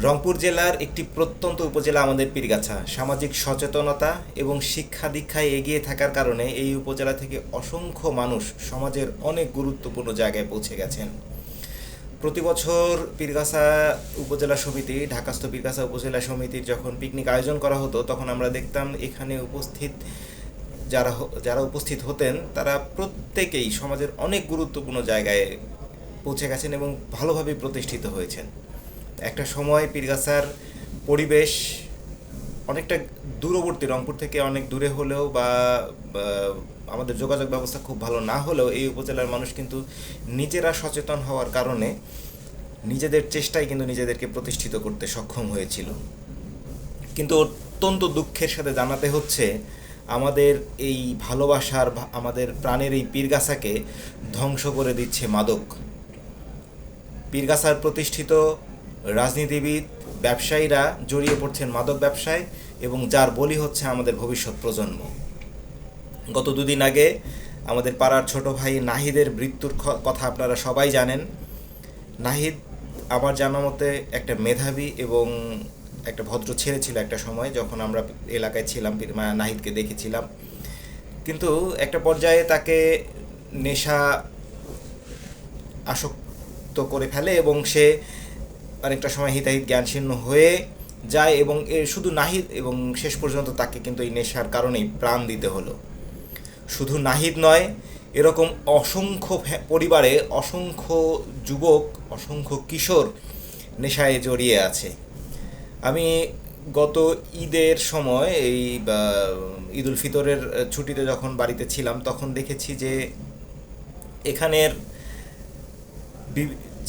রংপুর জেলার একটি প্রত্যন্ত উপজেলা আমাদের পীরগাছা। সামাজিক সচেতনতা এবং শিক্ষা দীক্ষায় এগিয়ে থাকার কারণে এই উপজেলা থেকে অসংখ্য মানুষ সমাজের অনেক গুরুত্বপূর্ণ জায়গায় পৌঁছে গেছেন। প্রতি বছর পীরগাছা উপজেলা সমিতি, ঢাকাস্থ পীরগাছা উপজেলা সমিতির যখন পিকনিক আয়োজন করা হতো, তখন আমরা দেখতাম এখানে উপস্থিত যারা যারা উপস্থিত হতেন তারা প্রত্যেকেই সমাজের অনেক গুরুত্বপূর্ণ জায়গায় পৌঁছে গেছেন এবং ভালোভাবে প্রতিষ্ঠিত হয়েছেন। একটা সময় পীরগাছার পরিবেশ অনেকটা দূরবর্তী, রংপুর থেকে অনেক দূরে হলেও বা আমাদের যোগাযোগ ব্যবস্থা খুব ভালো না হলেও এই উপজেলার মানুষ কিন্তু নিজেরা সচেতন হওয়ার কারণে নিজেদের চেষ্টায় কিন্তু নিজেদেরকে প্রতিষ্ঠিত করতে সক্ষম হয়েছিল। কিন্তু অত্যন্ত দুঃখের সাথে জানাতে হচ্ছে, আমাদের এই ভালোবাসার আমাদের প্রাণের এই পীরগাছাকে ধ্বংস করে দিচ্ছে মাদক। পীরগাছার প্রতিষ্ঠিত রাজনীতিবিদ, ব্যবসায়ীরা জড়িয়ে পড়ছেন মাদক ব্যবসায় এবং যার বলি হচ্ছে আমাদের ভবিষ্যৎ প্রজন্ম। গত দুদিন আগে আমাদের পাড়ার ছোট ভাই নাহিদের মৃত্যুর কথা আপনারা সবাই জানেন। নাহিদ আমার জানা মতে একটা মেধাবী এবং একটা ভদ্র ছেলে ছিল একটা সময়, যখন আমরা এলাকায় ছিলাম নাহিদকে দেখেছিলাম। কিন্তু একটা পর্যায়ে তাকে নেশা আসক্ত করে ফেলে এবং সে অনেকটা সময় হিতাহিত জ্ঞানশূন্য হয়ে যায় এবং শুধু নাহিদ, এবং শেষ পর্যন্ত তাকে কিন্তু এই নেশার কারণেই প্রাণ দিতে হলো। শুধু নাহিদ নয়, এরকম অসংখ্য পরিবারে অসংখ্য যুবক, অসংখ্য কিশোর নেশায় জড়িয়ে আছে। আমি গত ঈদের সময় এই ঈদুল ফিতরের ছুটিতে যখন বাড়িতে ছিলাম, তখন দেখেছি যে এখানের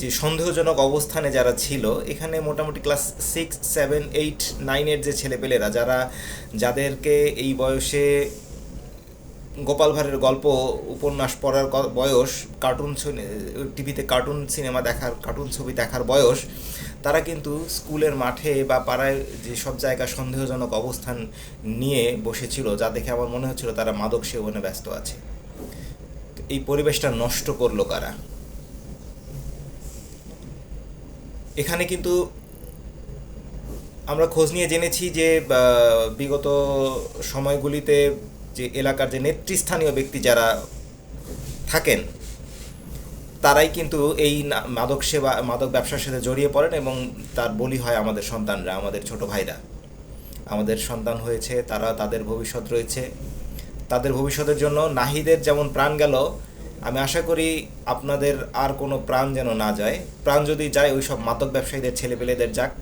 যে সন্দেহজনক অবস্থানে যারা ছিল, এখানে মোটামুটি ক্লাস 6, 7, 8, 9-এর যে ছেলেপেলেরা, যাদেরকে এই বয়সে গোপাল ভাঁড়ের গল্প উপন্যাস পড়ার বয়স, টিভিতে কার্টুন সিনেমা দেখার, কার্টুন ছবি দেখার বয়স, তারা কিন্তু স্কুলের মাঠে বা পাড়ায় যে সব জায়গায় সন্দেহজনক অবস্থান নিয়ে বসেছিল, যা দেখে আমার মনে হচ্ছিল তারা মাদক সেবনে ব্যস্ত আছে। এই পরিবেশটা নষ্ট করলো কারা? এখানে কিন্তু আমরা খোঁজ নিয়ে জেনেছি যে বিগত সময়গুলিতে যে এলাকার যে নেতৃস্থানীয় ব্যক্তি যারা থাকেন, তারাই কিন্তু এই মাদক ব্যবসার সাথে জড়িয়ে পড়েন এবং তার বলি হয় আমাদের সন্তানরা, আমাদের ছোট ভাইরা। আমাদের সন্তান হয়েছে, তারা, তাদের ভবিষ্যৎ রয়েছে। তাদের ভবিষ্যতের জন্য নাহিদের যেমন প্রাণ গেল, আমি আশা করি আপনাদের আর কোনো প্রাণ যেন না যায়। প্রাণ যদি যায়, ওই সব মাদক ব্যবসায়ীদের ছেলেপেলেদের যাক।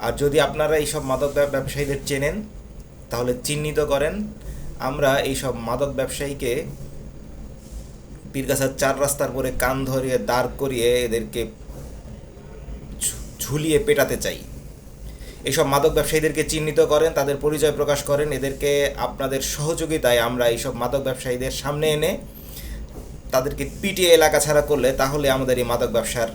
আর যদি আপনারা এইসব মাদক ব্যবসায়ীদের চেনেন, তাহলে চিহ্নিত করেন। আমরা এইসব মাদক ব্যবসায়ীকে পীরগাছার 4 রাস্তার পরে কান ধরিয়ে দাঁড় করিয়ে এদেরকে ঝুলিয়ে পেটাতে চাই। এইসব মাদক ব্যবসায়ীদেরকে চিহ্নিত করেন, তাদের পরিচয় প্রকাশ করেন। এদেরকে আপনাদের সহযোগিতায় আমরা এইসব মাদক ব্যবসায়ীদের সামনে এনে তাদেরকে পিটিয়ে এলাকা ছাড়া করলে, তাহলে আমাদের এই মাদক ব্যবসার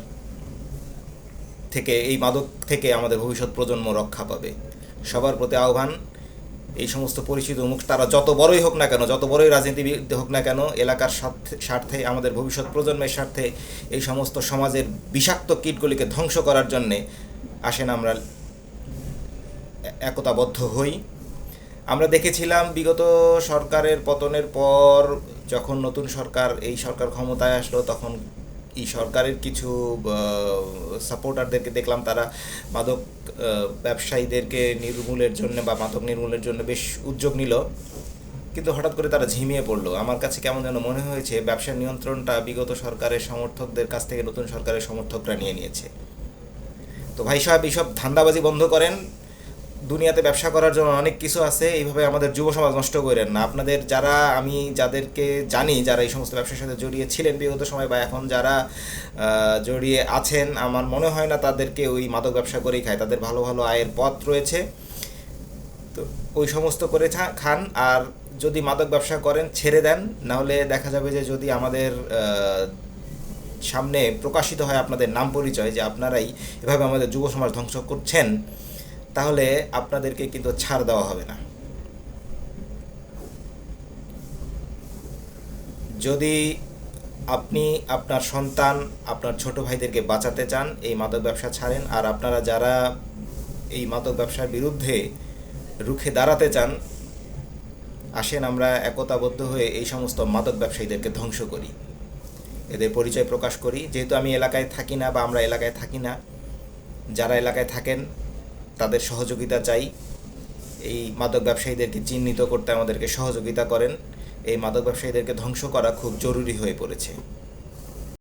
থেকে, এই মাদক থেকে আমাদের ভবিষ্যৎ প্রজন্ম রক্ষা পাবে। সবার প্রতি আহ্বান, এই সমস্ত পরিচিত মুখ, তারা যত বড়ই হোক না কেন, যত বড়ই রাজনীতিবিদ হোক না কেন, এলাকার স্বার্থে, আমাদের ভবিষ্যৎ প্রজন্মের স্বার্থে এই সমস্ত সমাজের বিষাক্ত কীটগুলিকে ধ্বংস করার জন্যে আসেন আমরা একতাবদ্ধ হই। আমরা দেখেছিলাম বিগত সরকারের পতনের পর, যখন নতুন সরকার, এই সরকার ক্ষমতায় আসলো, তখন এই সরকারের কিছু সাপোর্টারদেরকে দেখলাম, তারা মাদক ব্যবসায়ীদেরকে নির্মূলের জন্য বা মাদক নির্মূলের জন্য বেশ উদ্যোগ নিল। কিন্তু হঠাৎ করে তারা ঝিমিয়ে পড়লো। আমার কাছে কেমন যেন মনে হয়েছে ব্যবসার নিয়ন্ত্রণটা বিগত সরকারের সমর্থকদের কাছ থেকে নতুন সরকারের সমর্থকরা নিয়ে নিয়েছে। তো ভাই সাহেব, এইসব ধান্দাবাজি বন্ধ করেন। দুনিয়াতে ব্যবসা করার জন্য অনেক কিছু আছে, এইভাবে আমাদের যুব সমাজ নষ্ট করেন না। আপনাদের আমি যাদেরকে জানি, যারা এই সমস্ত ব্যবসার সাথে জড়িয়ে ছিলেন বিগত সময় বা এখন যারা জড়িয়ে আছেন, আমার মনে হয় না তাদেরকে ওই মাদক ব্যবসা করেই খায়। তাদের ভালো ভালো আয়ের পথ রয়েছে, তো ওই সমস্ত করে খান। আর যদি মাদক ব্যবসা করেন, ছেড়ে দেন। নাহলে দেখা যাবে যে যদি আমাদের সামনে প্রকাশিত হয় আপনাদের নাম পরিচয়, যে আপনারাই এভাবে আমাদের যুব সমাজ ধ্বংস করছেন, তাহলে আপনাদেরকে কিন্তু ছাড় দেওয়া হবে না। যদি আপনি আপনার সন্তান, আপনার ছোট ভাইদেরকে বাঁচাতে চান, এই মাদক ব্যবসা ছাড়েন। আর আপনারা যারা এই মাদক ব্যবসার বিরুদ্ধে রুখে দাঁড়াতে চান, আসেন আমরা একতাবদ্ধ হয়ে এই সমস্ত মাদক ব্যবসায়ীদেরকে ধ্বংস করি, এদের পরিচয় প্রকাশ করি। যেহেতু আমি এলাকায় থাকি না বা আমরা এলাকায় থাকি না, যারা এলাকায় থাকেন তাদের সহযোগিতা চাই। এই মাদক ব্যবসায়ীদেরকে চিহ্নিত করতে আমাদেরকে সহযোগিতা করেন। এই মাদক ব্যবসায়ীদেরকে ধ্বংস করা খুব জরুরি হয়ে পড়েছে।